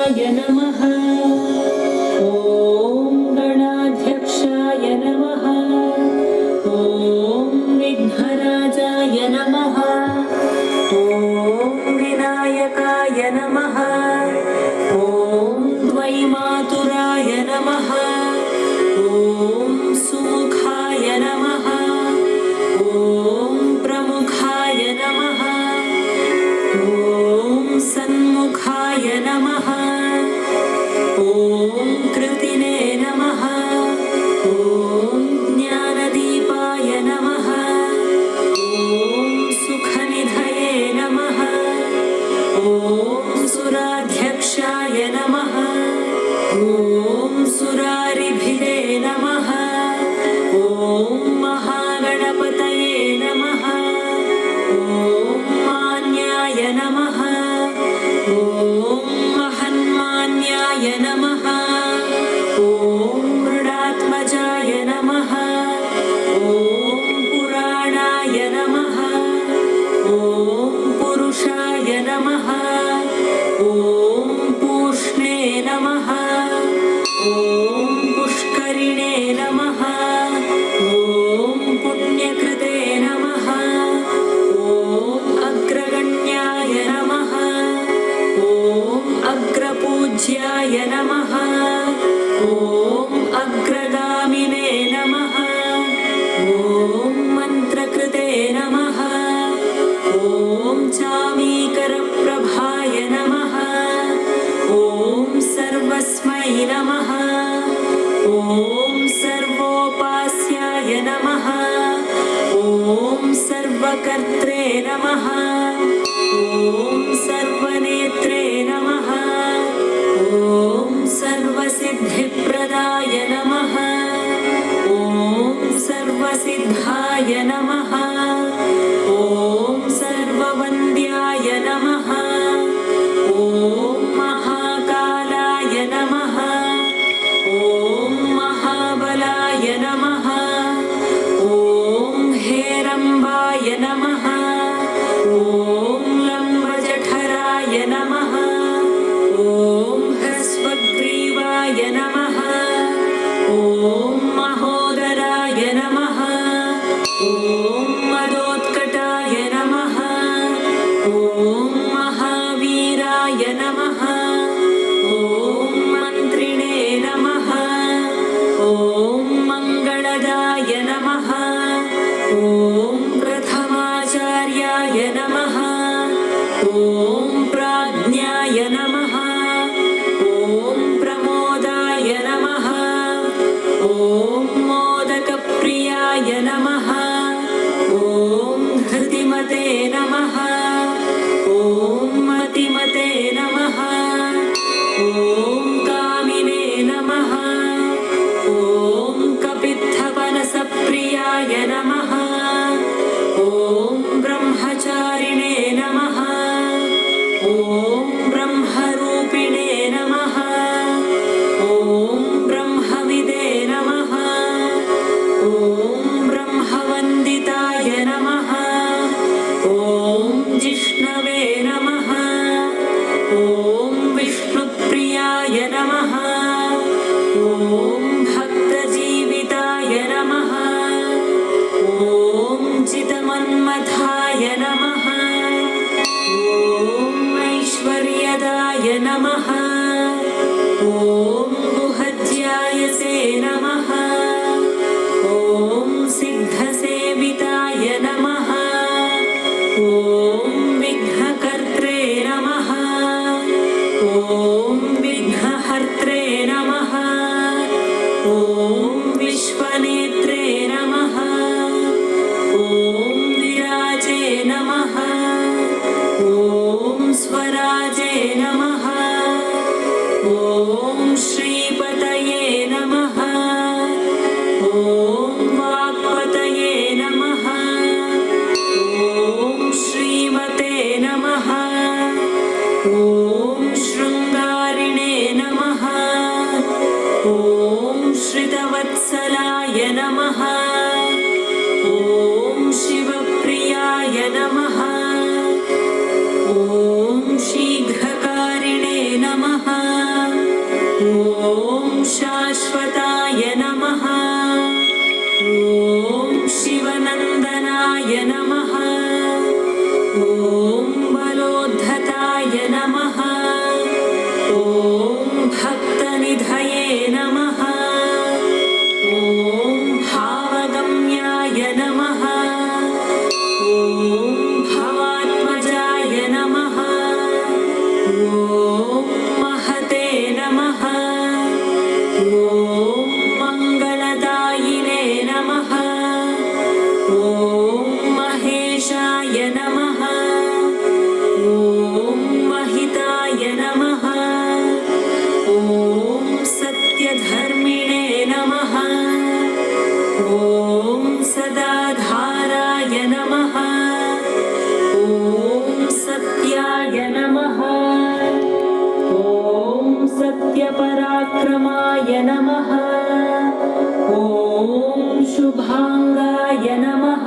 गणाधिपाय नमः। ॐ गणाध्यक्षाय नमः। ॐ विघ्नराजाय नमः। ॐ विनायकाय नमः। ॐ द्वैमातुराय नमः। ॐ सुमुखाय नमः। ॐ प्रमुखाय नमः। ॐ सन्मुखाय नमः। ॐ कृतिने नमः। ॐ ज्ञानदीपाय नमः। ॐ सुखनिधये नमः। ॐ सुराध्यक्षाय नमः। ॐ सुरारिभिरे नमः। ॐ महागणपतये नमः। ॐ मान्याय नमः। ॐ महन्मान्याय नमः। ॐ मृडात्मजाय नमः। ॐ पुराणाय नमः। ॐ पुरुषाय नमः। ॐ पूष्णे नमः। ॐ पुष्करिणे नमः। ॐ पुण्यकृते नमः। ॐ अग्रगण्याय नमः। ॐ अग्रपूज्याय नमः। ॐ अग्रगामिने नमः। ॐ मन्त्रकृते नमः। ॐ चामीकरप्रभाय नमः। ॐ सर्वस्मै नमः। ॐ सर्वोपास्याय नमः। ॐ सर्वकर्त्रे नमः। ॐ सर्वनेत्रे नमः। ॐ सर्वसिद्धिप्रदाय नमः। ॐ सर्वसिद्धाय नमः। ॐ सर्ववन्द्याय नमः। ॐ महाकालाय नमः। ॐ महाबलाय नमः। ॐ हेरम्बाय नमः। ॐ लम्बजठराय नमः। ॐ ह्रस्वग्रीवाय नमः। ॐ महोदराय नमः। ॐ मदोत्कटाय नमः। ॐ महावीराय नमः। ॐ मन्त्रिणे नमः। ॐ मङ्गलदाय नमः। ॐ प्रथमाचार्याय नमः। ॐ प्राज्ञाय नमः। ॐ प्रमोदाय नमः। ॐ मोदकप्रियाय नमः। ॐ धृतिमते नमः। ॐ मतिमते नमः। ॐ कामिने नमः। ॐ कपित्थपनसप्रियाय नमः। ॐ ब्रह्मचारिणे नमः। ॐ ब्रह्मरूपिणे नमः। ॐ ब्रह्मविदे नमः। ॐ ब्रह्मवन्दिताय नमः। ॐ जिष्णवे नमः। ॐ विष्णुप्रियाय नमः। ॐ भक्तजीविताय नमः। ॐ चितमन्मथाय नमः। ॐ ऐश्वर्यदाय नमः। ॐ गुहज्यायसे नमः। ॐ सिद्धसेविताय नमः। ॐ विघ्नकर्त्रे नमः। ॐ विघ्नहर्त्रे नमः। ॐ विश्वनेत्रे नमः। ॐ विराजे नमः। ॐ स्वराजे नमः। ॐ श्रीपतये नमः। ॐ वाक्पतये नमः। ॐ श्रीमते नमः। ॐ शृङ्गारिणे नमः। ॐ श्रितवत्सलाय नमः। ॐ शिवप्रियाय नमः। ॐ शीघ्रकारिणे नमः। ॐ शाश्वताय नमः ॐ शिवनन्दनाय नमः ॐ बलोद्धताय नमः ॐ भक्तनिधये नमः ॐ भावगम्याय नमः ॐ भवात्मजाय नमः ॐ महते नमः ॐ मङ्गलदायिने नमः ॐ महेशाय नमः ॐ महिताय नमः ॐ सत्यधर्मिणे नमः ॐ सदाधाराय नमः ॐ सत्याय नमः ॐ सत्यपराक्रमाय नमः ॐ शुभाङ्गाय नमः